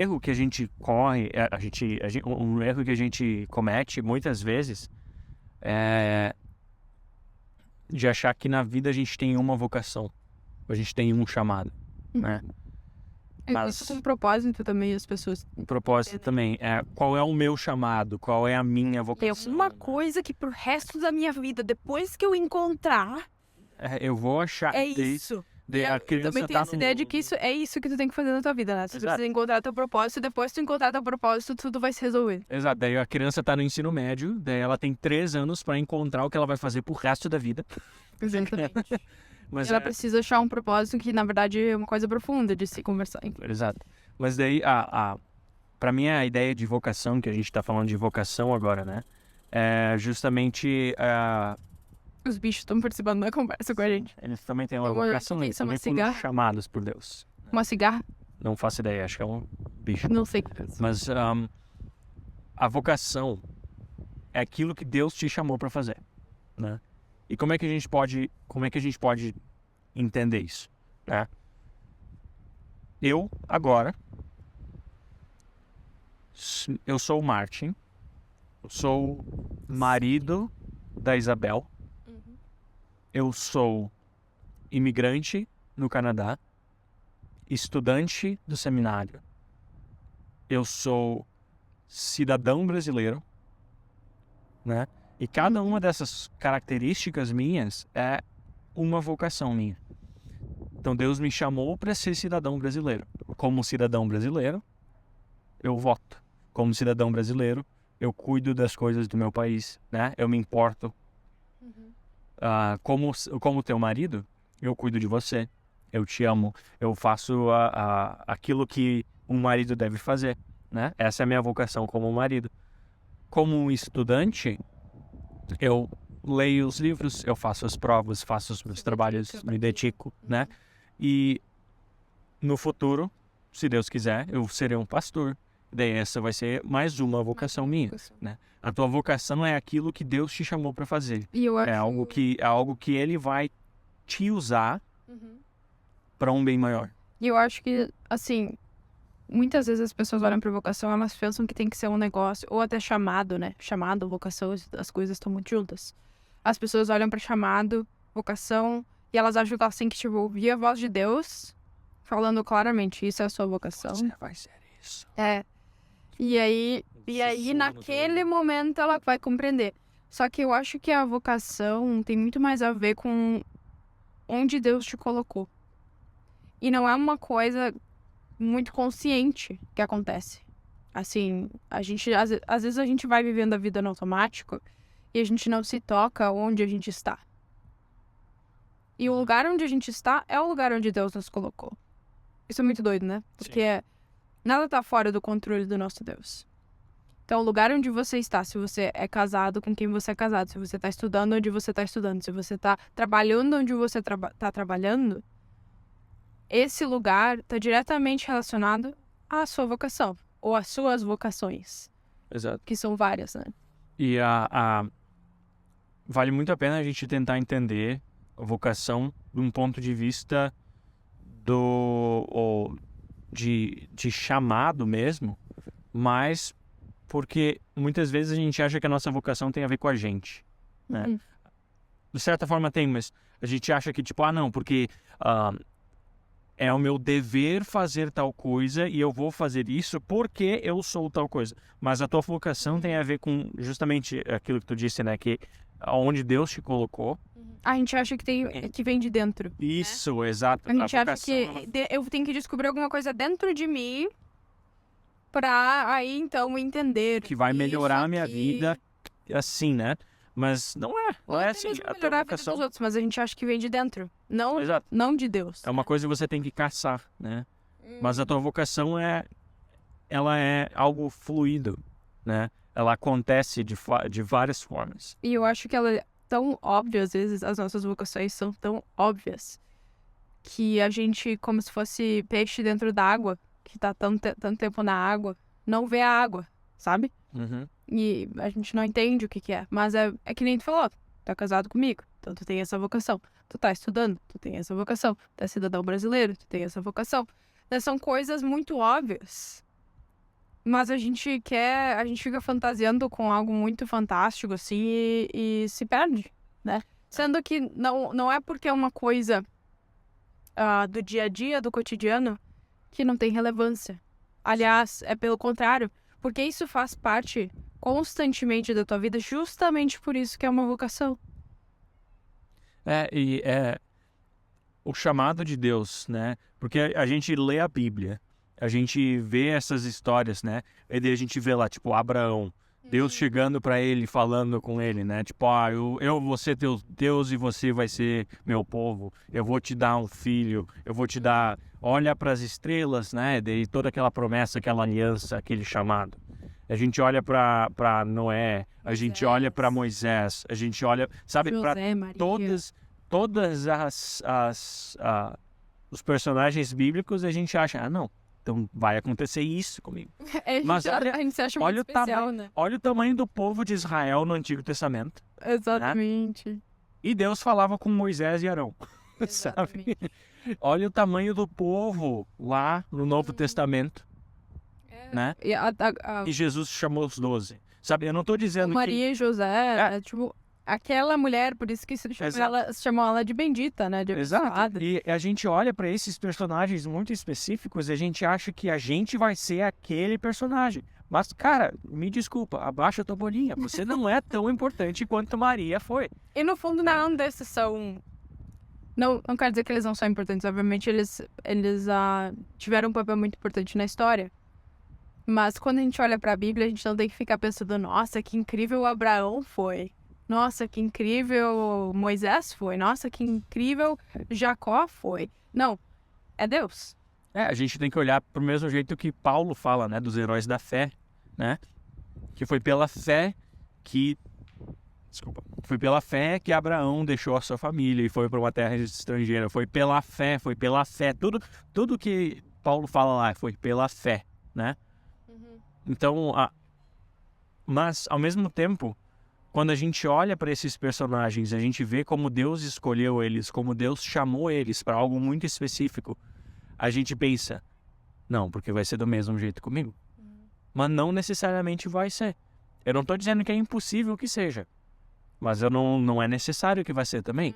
erro que a gente corre, um erro que a gente comete muitas vezes é de achar que na vida a gente tem uma vocação, a gente tem um chamado, né? Isso com propósito também, as pessoas. O propósito também é qual é o meu chamado, qual é a minha Tem vocação. uma coisa que pro resto da minha vida, depois que eu encontrar, Eu vou achar é isso. a Eu criança também tenho tá essa ideia de que isso é isso que tu tem que fazer na tua vida, né? Tu Exato. precisa encontrar teu propósito, e depois que tu encontrar teu propósito, tudo vai se resolver. Exato, daí a criança tá no ensino médio, daí ela tem 3 anos para encontrar o que ela vai fazer pro resto da vida. Exatamente. Mas Ela precisa achar um propósito que, na verdade, é uma coisa profunda de se conversar. Exato. Mas daí, para mim, a ideia de vocação, que a gente tá falando de vocação agora, né? É justamente... Os bichos estão participando da conversa com a gente. eles também têm uma Uma- vocação, eles isso é uma também foram cigarra? chamados por Deus. Uma cigarra? Não faço ideia, acho que é um bicho. Não sei. Mas a vocação é aquilo que Deus te chamou para fazer, né? E como é que a gente pode entender isso, né? Eu agora eu sou o Martin, eu sou marido da Isabel, eu sou imigrante no Canadá, estudante do seminário, eu sou cidadão brasileiro, né? E cada uma dessas características minhas é uma vocação minha. Então Deus me chamou para ser cidadão brasileiro. Como cidadão brasileiro, eu voto. Como cidadão brasileiro, eu cuido das coisas do meu país, né? Eu me importo. Como teu marido, eu cuido de você. Eu te amo. Eu faço aquilo que um marido deve fazer, né? Essa é a minha vocação como marido. Como um estudante, eu leio os livros, eu faço as provas, faço os meus trabalhos, me dedico, né? E no futuro, se Deus quiser, eu serei um pastor. Daí essa vai ser mais uma vocação minha, né? A tua vocação é aquilo que Deus te chamou para fazer. E eu acho... É algo que Ele vai te usar para um bem maior. E eu acho que, assim, muitas vezes as pessoas olham pra vocação, elas pensam que tem que ser um negócio, ou até chamado, né? Chamado, vocação, as coisas estão muito juntas. As pessoas olham pra chamado, vocação, e elas acham que elas têm que, tipo, ouvir a voz de Deus, falando claramente, isso é a sua vocação. Você vai ser isso. E aí naquele momento, ela vai compreender. Só que eu acho que a vocação tem muito mais a ver com onde Deus te colocou. E não é uma coisa muito consciente que acontece. Assim, às vezes a gente vai vivendo a vida no automático e a gente não se toca onde a gente está. E o lugar onde a gente está é o lugar onde Deus nos colocou. Isso é muito doido, né? Porque nada tá fora do controle do nosso Deus. Então, o lugar onde você está, se você é casado com quem você é casado, se você tá estudando onde você tá estudando, se você tá trabalhando onde você tá trabalhando, esse lugar tá diretamente relacionado à sua vocação, ou às suas vocações. Exato. Que são várias, né? E vale muito a pena a gente tentar entender a vocação de um ponto de vista de chamado mesmo, mas porque muitas vezes a gente acha que a nossa vocação tem a ver com a gente, né? De certa forma tem, mas a gente acha que tipo, não, porque é o meu dever fazer tal coisa e eu vou fazer isso porque eu sou tal coisa. Mas a tua vocação tem a ver com justamente aquilo que tu disse, né? Que onde Deus te colocou. A gente acha que vem de dentro. Isso, exato. A gente acha que eu tenho que descobrir alguma coisa dentro de mim pra aí, então, entender. Que vai melhorar a minha vida, assim, né? Mas não é assim. A melhorar a vida dos outros, mas a gente acha que vem de dentro. Exato. Não de Deus. É uma coisa que você tem que caçar, né? Mas a tua vocação ela é algo fluido, né? Ela acontece de várias formas. E eu acho que ela é tão óbvia, às vezes, as nossas vocações são tão óbvias que a gente, como se fosse peixe dentro d'água, que tá tanto tempo na água, não vê a água, sabe? E a gente não entende o que é. Mas é que nem tu falou, tá casado comigo, então tu tem essa vocação. Tu tá estudando, tu tem essa vocação. Tu é cidadão brasileiro, tu tem essa vocação. São coisas muito óbvias Mas a gente fica fantasiando com algo muito fantástico, assim, e se perde, né? Sendo que não é porque é uma coisa do dia a dia, do cotidiano, que não tem relevância. Aliás, é pelo contrário, porque isso faz parte constantemente da tua vida, justamente por isso que é uma vocação. O chamado de Deus, né? Porque a gente lê a Bíblia, a gente vê essas histórias, né? E daí a gente vê lá, tipo, Abraão, Deus chegando para ele, falando com ele, né? Tipo, eu vou ser teu Deus e você vai ser meu povo. Eu vou te dar um filho, eu vou te dar... Olha para as estrelas, né? Daí toda aquela promessa, aquela aliança, aquele chamado. A gente olha para Noé, a gente olha para Moisés, a gente olha, sabe, para todas os personagens bíblicos, a gente acha, não, então vai acontecer isso comigo. Mas a gente se acha muito especial, né? Olha o tamanho do povo de Israel no Antigo Testamento. Exatamente. Né? E Deus falava com Moisés e Arão. Sabe? Olha o tamanho do povo lá no Novo Testamento. Né? E Jesus chamou os 12. Sabe, eu não estou dizendo Maria e José, tipo, aquela mulher, por isso que se chamou ela de bendita, né? De Exato. E a gente olha para esses personagens muito específicos e a gente acha que a gente vai ser aquele personagem. Mas, cara, me desculpa, abaixa a tua bolinha. Você não é tão importante quanto Maria foi. E no fundo, nenhum desses são... Não quero dizer que eles não são importantes. Obviamente, eles tiveram um papel muito importante na história. Mas quando a gente olha para a Bíblia, a gente não tem que ficar pensando, nossa, que incrível Abraão foi. Nossa, que incrível Moisés foi. Nossa, que incrível Jacó foi. Não, é Deus. A gente tem que olhar pro mesmo jeito que Paulo fala, né, dos heróis da fé, né? Que foi pela fé que... Desculpa. Foi pela fé que Abraão deixou a sua família e foi para uma terra estrangeira. Foi pela fé. Tudo que Paulo fala lá foi pela fé, né? Então, mas ao mesmo tempo, quando a gente olha para esses personagens, a gente vê como Deus escolheu eles, como Deus chamou eles para algo muito específico, a gente pensa, não, porque vai ser do mesmo jeito comigo. Mas não necessariamente vai ser. Eu não estou dizendo que é impossível que seja, mas não é necessário que vai ser também.